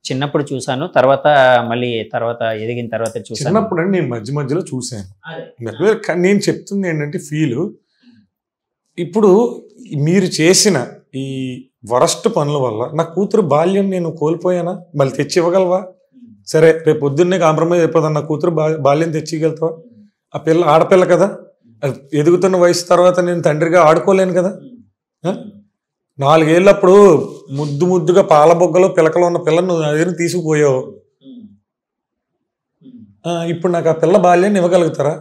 చిన్నప్పుడు చూసాను, తర్వాత మళ్ళీ తర్వాత ఎదిగిన తర్వాత చూసాను. చిన్నప్పుడు అండి నేను మధ్య మధ్యలో చూశాను. నేను చెప్తుంది ఏంటంటే ఫీల్ ఇప్పుడు మీరు చేసిన ఈ వరస్ట్ పనుల వల్ల నా కూతురు బాల్యం నేను కోల్పోయానా? మళ్ళీ తెచ్చి ఇవ్వగలవా? సరే రేపు పొద్దున్నే కాంప్రమైజ్ అయిపోతాను, నా కూతురు బాల్యం తెచ్చిగలుగుతావా? ఆ పిల్ల ఆడపిల్ల కదా, ఎదుగుతున్న వయసు తర్వాత నేను తండ్రిగా ఆడుకోలేను కదా. 4 ఏళ్ళప్పుడు ముద్దుగా పాల బొగ్గలో పిలకలో ఉన్న పిల్లని నువ్వు నా దగ్గర తీసుకుపోయావు. ఇప్పుడు నాకు ఆ పిల్ల బాల్యాన్ని ఇవ్వగలుగుతారా?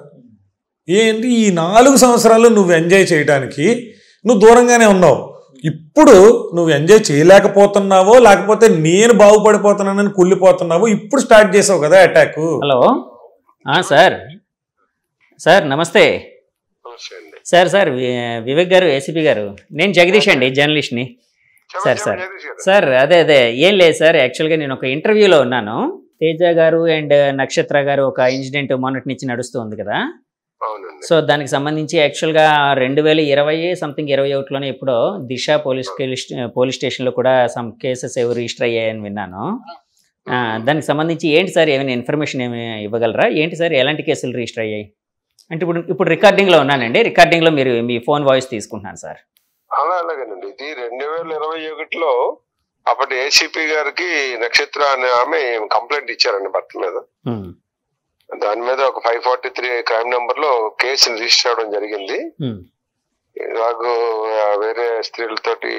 ఏంటి ఈ 4 సంవత్సరాలు నువ్వు ఎంజాయ్ చేయడానికి నువ్వు దూరంగానే ఉన్నావు. ఇప్పుడు నువ్వు ఎంజాయ్ చేయలేకపోతున్నావో లేకపోతే నేను బాగుపడిపోతున్నానని కుళ్ళిపోతున్నావో ఇప్పుడు స్టార్ట్ చేసావు కదా అటాక్. హలో సార్, సార్ నమస్తే సార్. వివేక్ గారు, ఏసీపీ గారు, నేను జగదీష్ అండి, జర్నలిస్ట్ని. సార్ అదే ఏం లేదు సార్, యాక్చువల్గా నేను ఒక ఇంటర్వ్యూలో ఉన్నాను. తేజ గారు అండ్ నక్షత్ర గారు ఒక ఇన్సిడెంట్ మొన్నటి నుంచి నడుస్తూ ఉంది కదా. సో దానికి సంబంధించి యాక్చువల్గా 2020 సంథింగ్ 21లోనే ఎప్పుడో దిశ పోలీస్ స్టేషన్లో కూడా సమ్ కేసెస్ ఏవో రిజిస్టర్ అయ్యాయని విన్నాను. దానికి సంబంధించి ఏంటి సార్, ఏమైనా ఇన్ఫర్మేషన్ ఏమి ఇవ్వగలరా? ఏంటి సార్, ఎలాంటి కేసులు రిజిస్టర్ అయ్యాయి? అంటే ఇప్పుడు రికార్డింగ్లో ఉన్నానండి, రికార్డింగ్లో మీరు మీ ఫోన్ వాయిస్ తీసుకుంటున్నాను సార్. అలాగేనండి. ఇది 2021లో అప్పటి ఏసీపీ గారికి నక్షత్ర అనే ఆమె కంప్లైంట్ ఇచ్చారండి భర్త మీద. దాని మీద ఒక 543 క్రైమ్ నెంబర్ లో కేసు రిజిస్టర్ అవడం జరిగింది. నాకు వేరే స్త్రీలతోటి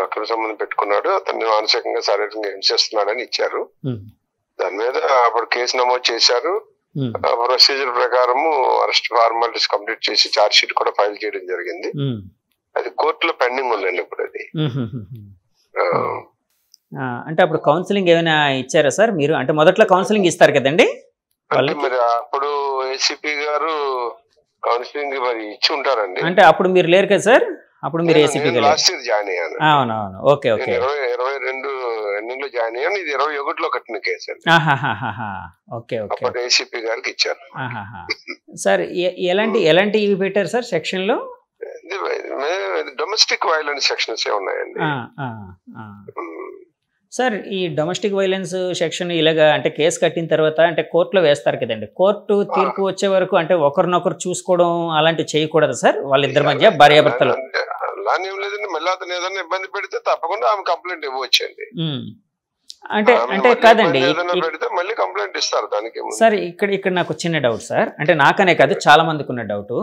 అక్కడ సంబంధం పెట్టుకున్నాడు, అతన్ని మానసికంగా శారీరకంగా హింసిస్తున్నాడని ఇచ్చారు. దాని మీద అప్పుడు కేసు నమోదు చేశారు. ప్రొసీజర్ ప్రకారము అరెస్ట్ ఫార్మాలిటీస్ కంప్లీట్ చేసి ఛార్జ్ షీట్ కూడా ఫైల్ చేయడం జరిగింది. అది కోర్టులో పెండింగ్ ఉందండి ఇప్పుడు. అది అంటే అప్పుడు కౌన్సిలింగ్ ఏమైనా ఇచ్చారా సార్ మీరు? అంటే మొదట్లో కౌన్సిలింగ్ ఇస్తారు కదండి మరి, అప్పుడు ఏసీపీ గారు కౌన్సిలింగ్ మరి ఇచ్చి ఉంటారండి. అంటే అప్పుడు మీరు లేరు కదా సార్, అప్పుడు మీరు ఏసీపీ లాస్ట్ ఇయర్ జాయిన్ అయ్యాను. అవునవును, ఓకే ఓకే. 2022 జాయిన్ అయ్యాను. ఇది 2021లో కట్టిన కేసు అండి. Okay okay. అప్పుడు ఏసీపీ గారికి ఇచ్చారు. సార్ ఎలాంటి ఇవి పెట్టారు సార్ సెక్షన్ లో? డొమెస్టిక్ వైలెన్స్ సెక్షన్స్ ఉన్నాయండి సార్. ఈ డొమెస్టిక్ వైలెన్స్ సెక్షన్ ఇలాగా అంటే కేసు కట్టిన తర్వాత అంటే కోర్టులో వేస్తారు కదండి, కోర్టు తీర్పు వచ్చే వరకు అంటే ఒకరినొకరు చూసుకోవడం అలాంటివి చేయకూడదు సార్ వాళ్ళిద్దరి మధ్య, భార్యాభర్తలు? అలానే ఏం లేదండి. మళ్ళీ అతను ఏదైనా ఇబ్బంది పెడితే తప్పకుండా ఆమె కంప్లైంట్ ఇవ్వచ్చండి. అంటే కాదండి, పెడితే మళ్ళీ కంప్లైంట్ ఇస్తారు దానికి. సార్ ఇక్కడ నాకు చిన్న డౌట్ సార్, అంటే నాకనే కాదు చాలా మందికి ఉన్న డౌట్.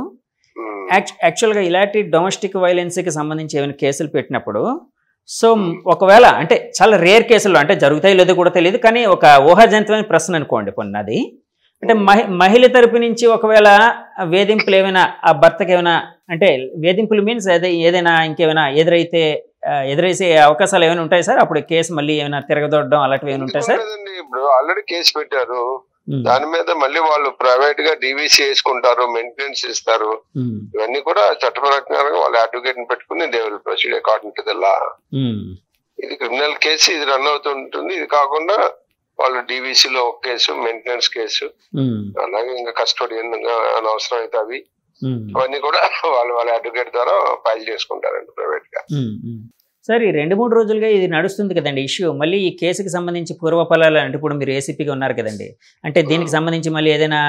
యాక్చువల్గా ఇలాంటి డొమెస్టిక్ వైలెన్స్కి సంబంధించి ఏమైనా కేసులు పెట్టినప్పుడు సో ఒకవేళ అంటే చాలా రేర్ కేసుల్లో అంటే జరుగుతాయి లేదో కూడా తెలియదు, కానీ ఒక ఊహాజనితమైన ప్రశ్న అనుకోండి పొన్నది. అంటే మహిళ తరపు నుంచి ఒకవేళ వేధింపులు ఏమైనా ఆ భర్తకి ఏమైనా అంటే వేధింపులు మీన్స్ ఏదైనా ఇంకేమైనా ఎదురైసే అవకాశాలు ఏమైనా ఉంటాయి సార్? అప్పుడు కేసు మళ్ళీ ఏమైనా తిరగదొడడం అలాంటివి ఏమైనా ఉంటాయి సార్? ఇప్పుడు ఆల్రెడీ కేసు పెట్టారు, దాని మీద మళ్ళీ వాళ్ళు ప్రైవేట్ గా డీవీసీ వేసుకుంటారు, మెయింటెనెన్స్ ఇస్తారు. ఇవన్నీ కూడా చట్టప్రకారంగా వాళ్ళ అడ్వకేట్ ని పెట్టుకుని they will proceed according to the law. ఇది క్రిమినల్ కేసు, ఇది రన్ అవుతుంటుంది. ఇది కాకుండా వాళ్ళు డీవీసీలో ఒక కేసు, మెయింటెనెన్స్ కేసు, అలాగే ఇంకా కస్టోడియన్ అనవసరం అయితే అవి అవన్నీ కూడా వాళ్ళ అడ్వకేట్ ద్వారా ఫైల్ చేసుకుంటారండి ప్రైవేట్ గా. సార్ ఈ 2-3 రోజులుగా ఇది నడుస్తుంది కదండి ఇష్యూ. మళ్ళీ ఈ కేసుకి సంబంధించి పూర్వఫలాలు అంటే ఇప్పుడు మీరు ఏసీపీగా ఉన్నారు కదండి, అంటే దీనికి సంబంధించి మళ్ళీ ఏదైనా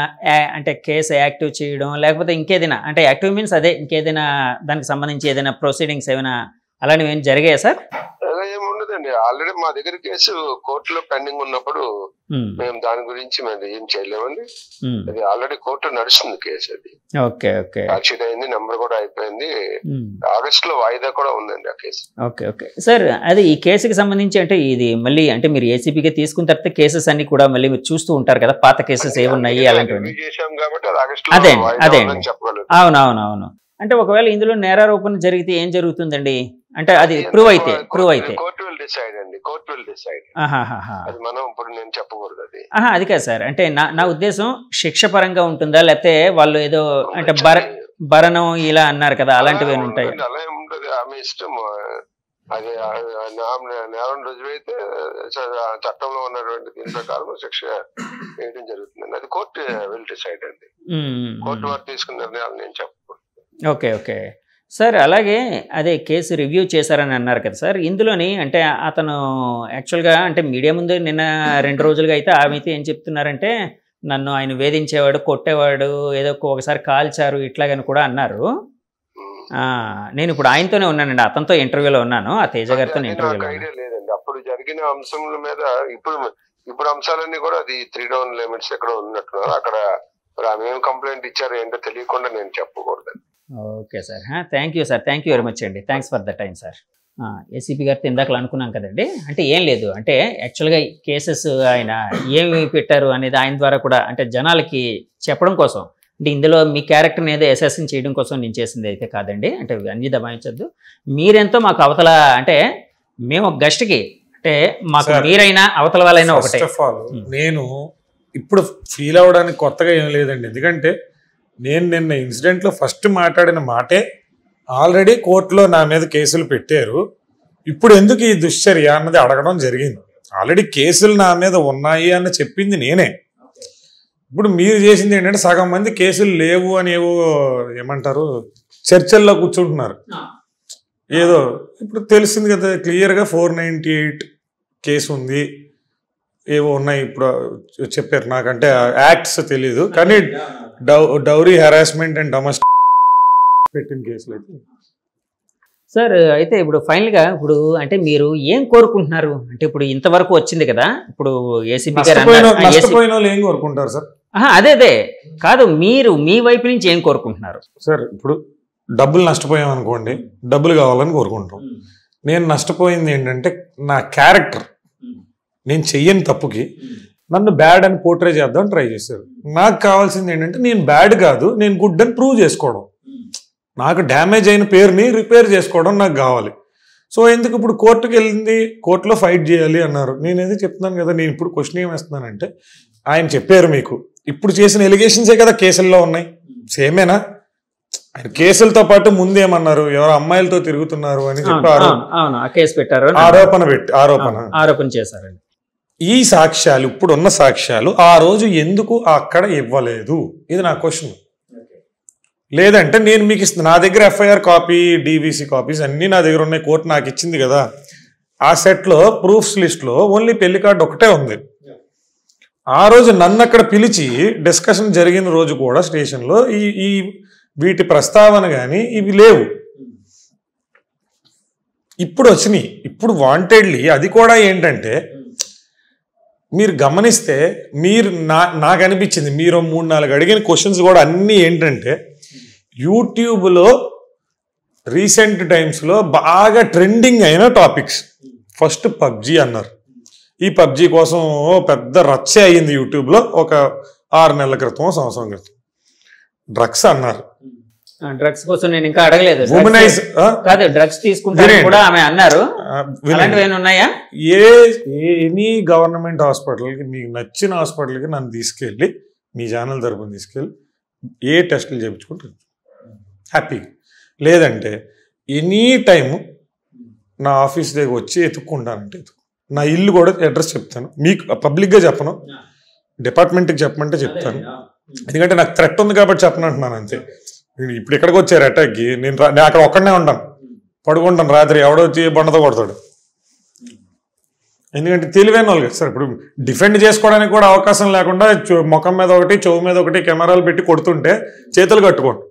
అంటే కేసు యాక్టివ్ చేయడం లేకపోతే ఇంకేదైనా అంటే యాక్టివ్ మీన్స్ అదే ఇంకేదైనా దానికి సంబంధించి ఏదైనా ప్రొసీడింగ్స్ ఏమైనా అలాంటివి ఏమైనా జరిగాయా సార్? అలా ఏముండదండి. ఆల్రెడీ మా దగ్గర కేసు కోర్టులో పెండింగ్ ఉన్నప్పుడు మేము దాని గురించి మేము ఏం చేయలేమండి. అది ఆల్రెడీ కోర్టు నడుస్తుంది కేసు. అది ఓకే ఓకే, యాక్సిడెంట్ అయింది, నెంబర్ కూడా అయిపోయింది. ఆగస్ట్ లో వాయిదా కూడా ఉందండి ఆ కేసు. Okay okay sir. అది ఈ కేసుకి సంబంధించి అంటే ఇది మళ్ళీ అంటే మీరు ఏసీపీగా తీసుకున్న తర్వాత కేసెస్ అన్ని కూడా మళ్ళీ మీరు చూస్తూ ఉంటారు కదా, పాత కేసెస్ ఏమున్నాయి అలాంటివి చేసాం కాబట్టి అది ఆగస్ట్ అదే చెప్పగలరు. అవునవునవును. అంటే ఒకవేళ ఇందులో నేరారోపణ జరిగితే ఏం జరుగుతుందండి? అంటే అది ప్రూవ్ అయితే కోర్టు విల్ డిసైడ్ అండి. Court will decide. అది మనం ఇప్పుడు నేను చెప్పకూడదు అది. అది కాదు సార్, అంటే నా ఉద్దేశం శిక్ష పరంగా ఉంటుందా లేకపోతే వాళ్ళు ఏదో అంటే భరణం ఇలా అన్నారు కదా అలాంటివి ఏమి ఉంటాయి? అలా ఏముంటది, ఆమె ఇష్టం. అది నేరం రుజువైతే చట్టంలో ఉన్నటువంటి దీని ప్రకారం శిక్ష వేయడం జరుగుతుంది. అది కోర్టు విల్ డిసైడ్ అండి. కోర్టు వారు తీసుకున్న నిర్ణయాలు నేను చెప్పకూడదు. ఓకే ఓకే సార్ అలాగే అదే కేసు రివ్యూ చేశారని అన్నారు కదా సార్, ఇందులోని అంటే అతను యాక్చువల్గా అంటే మీడియా ముందు నిన్న 2 రోజులుగా అయితే ఆమె ఏం చెప్తున్నారంటే నన్ను ఆయన వేధించేవాడు, కొట్టేవాడు, ఏదో ఒకసారి కాల్చారు ఇట్లాగని కూడా అన్నారు. నేను ఇప్పుడు ఆయనతోనే ఉన్నానండి, అతనితో ఇంటర్వ్యూలో ఉన్నాను, ఆ తేజ గారితో ఇంటర్వ్యూలో. ఐడియా లేదండి అప్పుడు జరిగిన అంశముల మీద. ఇప్పుడు అంశాలన్నీ కూడా అది 3 డౌన్ లిమిట్స్ ఎక్కడ ఉన్నట్టున్నారు. అక్కడ ఆమె ఏం కంప్లైంట్ ఇచ్చారు ఏంటో తెలియకుండా నేను చెప్పకూడదు. Okay sir, thank you sir, thank you very much అండి, thanks for the time sir. ACP గారితో ఇందాకలు అనుకున్నాం కదండి, అంటే ఏం లేదు, అంటే యాక్చువల్గా కేసెస్ ఆయన ఏమి పెట్టారు అనేది ఆయన ద్వారా కూడా అంటే జనాలకి చెప్పడం కోసం, అంటే ఇందులో మీ క్యారెక్టర్ని ఏదో అసెసిన్ చేయడం కోసం నేను చేసింది అయితే కాదండి, అంటే అన్నీ దబాయించద్దు. మీరెంతో మాకు అవతల అంటే మేము గెస్ట్కి అంటే మాకు మీరైనా అవతల వాళ్ళైనా ఒకటే. ఫస్ట్ ఆఫ్ ఆల్ నేను ఇప్పుడు ఫీల్ అవ్వడానికి కొత్తగా ఏం లేదండి, ఎందుకంటే నేను నిన్న ఇన్సిడెంట్లో ఫస్ట్ మాట్లాడిన మాటే ఆల్రెడీ కోర్టులో నా మీద కేసులు పెట్టారు, ఇప్పుడు ఎందుకు ఈ దుశ్చర్య అన్నది అడగడం జరిగింది. ఆల్రెడీ కేసులు నా మీద ఉన్నాయి అని చెప్పింది నేనే. ఇప్పుడు మీరు చేసింది ఏంటంటే సగం మంది కేసులు లేవు అని ఏవో ఏమంటారు చర్చల్లో కూర్చుంటున్నారు. ఏదో ఇప్పుడు తెలిసింది కదా క్లియర్గా 498 కేసు ఉంది, ఏవో ఉన్నాయి ఇప్పుడు చెప్పారు. నాకంటే యాక్ట్స్ తెలీదు, కానీ డౌరీ హెరాస్మెంట్ అండ్ డొమెస్టిక్ పెట్టిన కేసులు అయితే. సార్ అయితే ఇప్పుడు ఫైనల్గా ఇప్పుడు అంటే మీరు ఏం కోరుకుంటున్నారు అంటే ఇప్పుడు ఇంతవరకు వచ్చింది కదా, ఇప్పుడు ఏసీపీ గారు నష్టపోయిన వాళ్ళు ఏం కోరుకుంటారు సార్? అదే కాదు, మీరు మీ వైపు నుంచి ఏం కోరుకుంటున్నారు సార్? ఇప్పుడు డబ్బులు నష్టపోయాం అనుకోండి, డబ్బులు కావాలని కోరుకుంటాం. నేను నష్టపోయింది ఏంటంటే నా క్యారెక్టర్, నేను చెయ్యని తప్పుకి నన్ను బ్యాడ్ అని పోర్ట్రే చేద్దాం ట్రై చేశారు. నాకు కావాల్సింది ఏంటంటే నేను బ్యాడ్ కాదు, నేను గుడ్ అని ప్రూవ్ చేసుకోవడం, నాకు డ్యామేజ్ అయిన పేరుని రిపేర్ చేసుకోవడం నాకు కావాలి. సో ఎందుకు ఇప్పుడు కోర్టుకు వెళ్ళింది, కోర్టులో ఫైట్ చేయాలి అన్నారు. నేను ఏదో చెప్తున్నాను కదా, నేను ఇప్పుడు క్వశ్చన్ ఏం వేస్తున్నానంటే ఆయన చెప్పారు మీకు ఇప్పుడు చేసిన ఎలిగేషన్సే కదా కేసుల్లో ఉన్నాయి, సేమేనా? ఆయన కేసులతో పాటు ముందేమన్నారు, ఎవరో అమ్మాయిలతో తిరుగుతున్నారు అని చెప్పారు, ఆరోపణ చేశారండి. ఈ సాక్ష్యాలు ఇప్పుడున్న సాక్ష్యాలు ఆ రోజు ఎందుకు అక్కడ ఇవ్వలేదు, ఇది నా క్వశ్చన్. లేదంటే నేను మీకు నా దగ్గర ఎఫ్ఐఆర్ కాపీ, డీవీసీ కాపీస్ అన్నీ నా దగ్గర ఉన్నాయి, కోర్టు నాకు ఇచ్చింది కదా. ఆ సెట్లో ప్రూఫ్స్ లిస్ట్లో ఓన్లీ పెళ్లి కార్డు ఒకటే ఉంది. ఆ రోజు నన్ను అక్కడ పిలిచి డిస్కషన్ జరిగిన రోజు కూడా స్టేషన్లో ఈ వీటి ప్రస్తావన కానీ ఇవి లేవు. ఇప్పుడు వచ్చినాయి, ఇప్పుడు వాంటెడ్లీ. అది కూడా ఏంటంటే మీరు గమనిస్తే నాకు అనిపించింది మీరు 3-4 అడిగిన క్వశ్చన్స్ కూడా అన్నీ ఏంటంటే యూట్యూబ్లో రీసెంట్ టైమ్స్లో బాగా ట్రెండింగ్ అయిన టాపిక్స్. ఫస్ట్ పబ్జీ అన్నారు, ఈ పబ్జీ కోసం పెద్ద రచ్చే అయ్యింది యూట్యూబ్లో ఒక 6 నెలల క్రితం, సంవత్సరం క్రితం. డ్రగ్స్ అన్నారు, డ్రగ్స్ కోసం నేను ఇంకా అడగలేదు. డ్రగ్స్ తీసుకుంటే కూడా ఆమె అన్నారు, ఉన్నాయా? ఎనీ గవర్నమెంట్ హాస్పిటల్కి, మీకు నచ్చిన హాస్పిటల్కి నన్ను తీసుకెళ్ళి మీ ఛానల్ తరపున తీసుకెళ్ళి ఏ టెస్టులు చేయించుకుంటారు హ్యాపీగా. లేదంటే ఎనీ టైము నా ఆఫీస్ దగ్గర వచ్చి ఎత్తుక్కుంటానంటే నా ఇల్లు కూడా అడ్రస్ చెప్తాను, మీకు పబ్లిక్గా చెప్పను, డిపార్ట్మెంట్కి చెప్పమంటే చెప్తాను. ఎందుకంటే నాకు థ్రెట్ ఉంది కాబట్టి చెప్పను అంటున్నాను అంతే. ఇప్పుడు ఇక్కడికి వచ్చారు అటాక్కి, నేను అక్కడ ఒక్కడనే ఉంటాను, పడుకుంటాను రాత్రి, ఎవడో వచ్చి బండతో కొడతాడు. ఎందుకంటే తెలివైన వాళ్ళు కదా సార్. ఇప్పుడు డిఫెండ్ చేసుకోవడానికి కూడా అవకాశం లేకుండా ముఖం మీద ఒకటి, చెవు మీద ఒకటి కెమెరాలు పెట్టి కొడుతుంటే చేతులు కట్టుకోండి.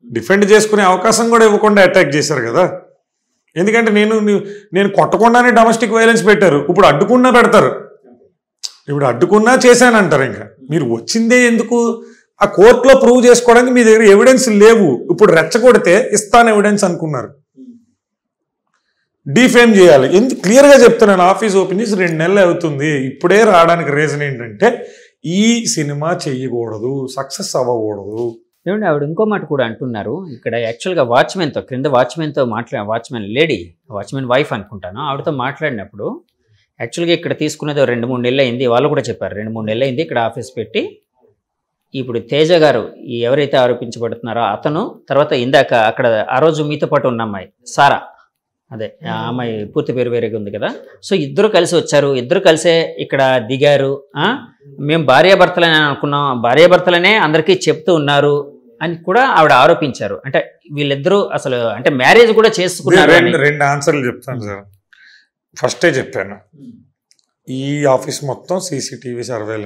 డిఫెండ్ చేసుకునే అవకాశం కూడా ఇవ్వకుండా అటాక్ చేశారు కదా. ఎందుకంటే నేను కొట్టకుండానే డొమెస్టిక్ వైలెన్స్ పెట్టారు, ఇప్పుడు అడ్డుకున్నా పెడతారు. ఇప్పుడు అడ్డుకున్నా చేశానంటారు. ఇంకా మీరు వచ్చిందే ఎందుకు? ఆ కోర్టులో ప్రూవ్ చేసుకోవడానికి మీ దగ్గర ఎవిడెన్స్ లేవు. ఇప్పుడు రెచ్చగొడితే ఇస్తాను ఎవిడెన్స్ అనుకున్నారు, డిఫేమ్ చేయాలి. ఎందుకు క్లియర్గా చెప్తున్నాను, ఆఫీస్ ఓపెన్ చేసి 2 నెలలు అవుతుంది, ఇప్పుడే రావడానికి రీజన్ ఏంటంటే ఈ సినిమా చెయ్యకూడదు, సక్సెస్ అవ్వకూడదు. ఏమంటే ఆవిడ ఇంకో మాట కూడా అంటున్నారు ఇక్కడ, యాక్చువల్గా వాచ్మెన్తో క్రింద వాచ్మెన్తో వాచ్మెన్ లేడీ, వాచ్మెన్ వైఫ్ అనుకుంటాను, ఆవిడతో మాట్లాడినప్పుడు యాక్చువల్గా ఇక్కడ తీసుకున్నది 2-3 నెలలు అయింది, వాళ్ళు కూడా చెప్పారు 2-3 నెలలు అయింది ఇక్కడ ఆఫీస్ పెట్టి. ఇప్పుడు తేజ గారు ఎవరైతే ఆరోపించబడుతున్నారో అతను, తర్వాత ఇందాక అక్కడ ఆ రోజు మీతో పాటు ఉన్న అమ్మాయి సారా, అదే ఆ అమ్మాయి పూర్తి పేరు వేరేగా ఉంది కదా. సో ఇద్దరు కలిసి వచ్చారు, ఇద్దరు కలిసే ఇక్కడ దిగారు. మేము భార్యాభర్తలనే అనుకున్నాం, భార్యాభర్తలనే అందరికీ చెప్తూ ఉన్నారు అని కూడా ఆవిడ ఆరోపించారు. అంటే వీళ్ళిద్దరూ అసలు అంటే మ్యారేజ్ కూడా చేసుకున్నారు. రెండు ఆన్సర్లు చెప్తాను సార్. ఫస్టే చెప్పాను, ఈ ఆఫీస్ మొత్తం CCTV సర్వేలు